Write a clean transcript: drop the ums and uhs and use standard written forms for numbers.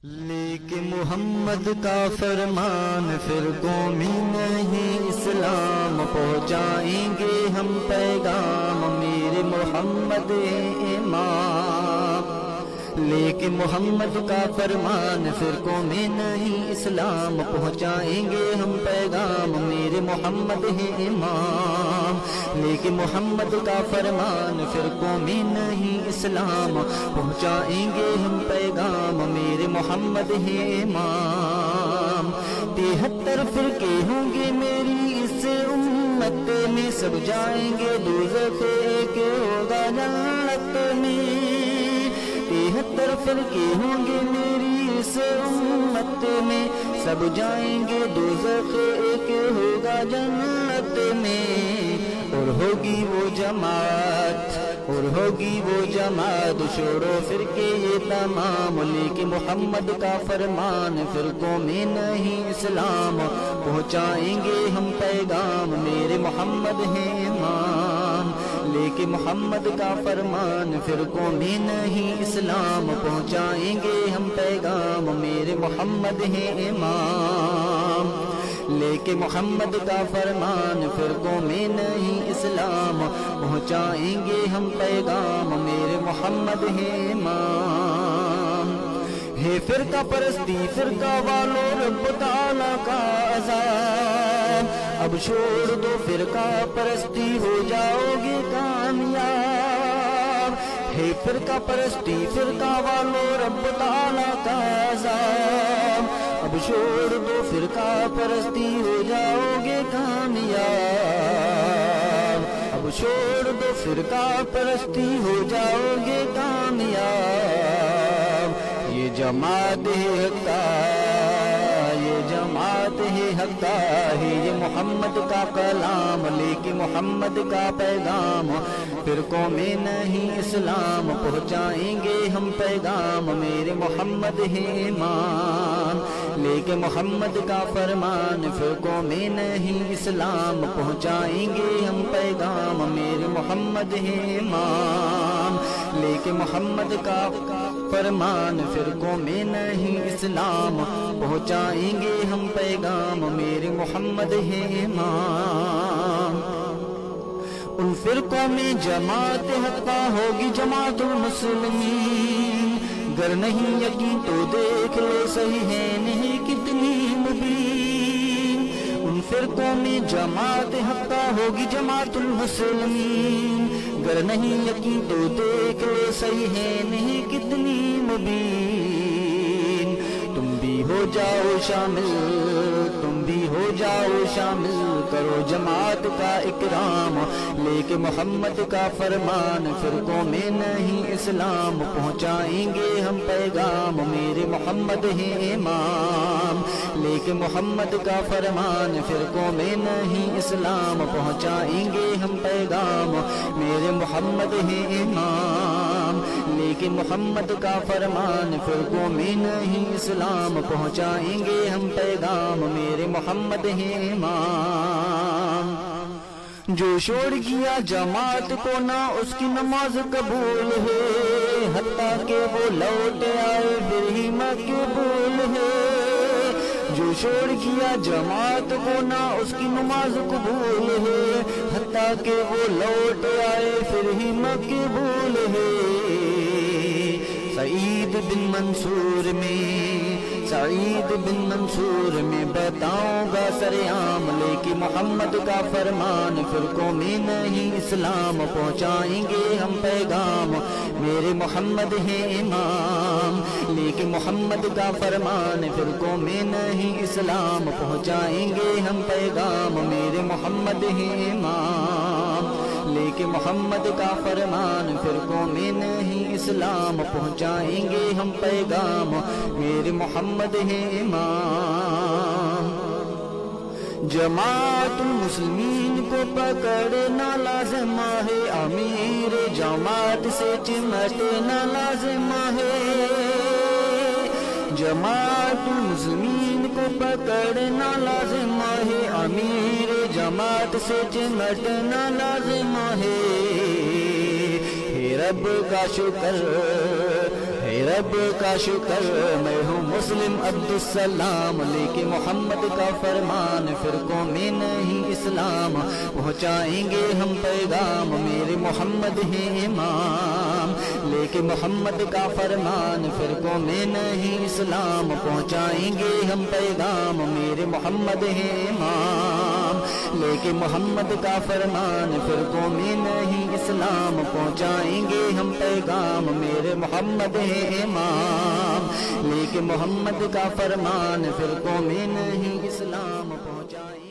لیکن محمد کا فرمان فرقوں میں نہیں، اسلام پہنچائیں گے ہم پیغام، میرے محمد امام۔ لیکن محمد کا فرمان فرقوں میں نہیں، اسلام پہنچائیں گے ہم پیغام، میرے محمد ہے امام۔ لیکن محمد کا فرمان فرقوں میں نہیں، اسلام پہنچائیں گے ہم پیغام، میرے محمد ہے امام۔ 73 فرقے ہوں گے میری اس امت میں، سب جائیں گے دوزخ، ایک ہوگا جنت میں۔ 73 فرقے ہوں گے میری اس امت میں، سب جائیں گے دوزخ، ایک ہوگا جنت میں۔ اور ہوگی وہ جماعت، اور ہوگی وہ جماعت، چھوڑو فرقے یہ تمام۔ لیکن محمد کا فرمان فرقوں میں نہیں، اسلام پہنچائیں گے ہم پیغام، میرے محمد ہیں امام۔ لیکن محمد کا فرمان فرقوں میں نہیں، اسلام پہنچائیں گے ہم پیغام، میرے محمد ہیں امام۔ لیکن محمد کا فرمان فرقوں میں نہیں، اسلام پہنچائیں گے ہم پیغام، میرے محمد ہیں امام۔ ہے فرقہ پرستی فرقہ والو رب تعالیٰ کا عذاب، اب چھوڑ دو فرقہ پرستی ہو جاؤ گے کامیاب۔ ہے فرقہ پرستی فرقہ والو رب تعالیٰ کا عذاب، اب چھوڑ دو فرقہ پرستی ہو جاؤ گے کامیاب۔ اب چھوڑ دو فرقہ پرستی ہو جاؤ گے کامیاب۔ یہ جماعت ہے حقہ، یہ جماعت ہے حقہ ہے، یہ محمد کا کلام، لیکن محمد کا پیغام فرقوں میں نہیں، اسلام پہنچائیں گے ہم پیغام، میرے محمد ہے امام۔ لیکن محمد کا فرمان فرقوں میں نہیں، اسلام پہنچائیں گے ہم پیغام، میرے محمد ہے امام۔ لیکن محمد کا فرمان فرقوں میں نہیں، اسلام پہنچائیں گے ہم پیغام، میرے محمد ہے امام۔ ان فرقوں میں جماعت حقہ ہوگی جماعت المسلمین، گر نہیں یقین تو دیکھ لے صحیح ہے نہیں کتنی مبین۔ ان فرقوں میں جماعت حقہ ہوگی جماعت المسلمین، گر نہیں یقین تو دیکھ لے صحیح ہے نہیں کتنی مبین۔ تم بھی ہو جاؤ شامل، تم بھی ہو جاؤ شامل، کرو جماعت کا اکرام۔ لیکن محمد کا فرمان فرقوں میں نہیں، اسلام پہنچائیں گے ہم پیغام، میرے محمد ہیں امام۔ لیکن محمد کا فرمان فرقوں میں نہیں، اسلام پہنچائیں گے ہم پیغام، میرے محمد ہیں امام۔ لیکن محمد کا فرمان فرقوں میں نہیں، اسلام پہنچائیں گے ہم پیغام، میرے محمد ہیں امام۔ جو چھوڑ گیا جماعت کو نہ اس کی نماز قبول ہے، حتیٰ کہ وہ لوٹ آئے پھر ہی مقبول ہے۔ جو چھوڑ گیا جماعت کو نہ اس کی نماز قبول ہے، حتیٰ کہ وہ لوٹ آئے پھر ہی مقبول ہے۔ سعید بن منصور میں، سعید بن منصور میں بتاؤں گا سرعام، لیکن محمد کا فرمان فرقوں میں نہیں، اسلام پہنچائیں گے ہم پیغام، میرے محمد ہیں امام۔ لیکن محمد کا فرمان فرقوں میں نہیں، اسلام پہنچائیں گے ہم پیغام، میرے محمد ہیں امام۔ لیکن محمد کا فرمان فرقوں میں نہیں، اسلام پہنچائیں گے ہم پیغام، میرے محمد ہیں امام۔ جماعت المسلمین کو پکڑنا لازم ہے، امیر جماعت سے چمٹنا لازم ہے۔ جماعت المسلمین کو پکڑنا لازم ہے، امیر جماعت سے چمٹنا لازم ہے۔ رب کا شکر اے رب کا شکر میں ہوں مسلم عبدالسلام، لیکن محمد کا فرمان فرقوں میں نہیں اسلام، پہنچائیں گے ہم پیغام میرے محمد ہیں امام، لیکن محمد کا فرمان فرقوں میں نہیں اسلام، پہنچائیں گے ہم پیغام میرے محمد ہیں امام، لیکن محمد کا فرمان فرقوں میں نہیں اسلام، پہنچائیں گے ہم پیغام میرے محمد ہیں امام، لیکن محمد کا فرمان فرقوں میں نہیں اسلام، پہنچائیں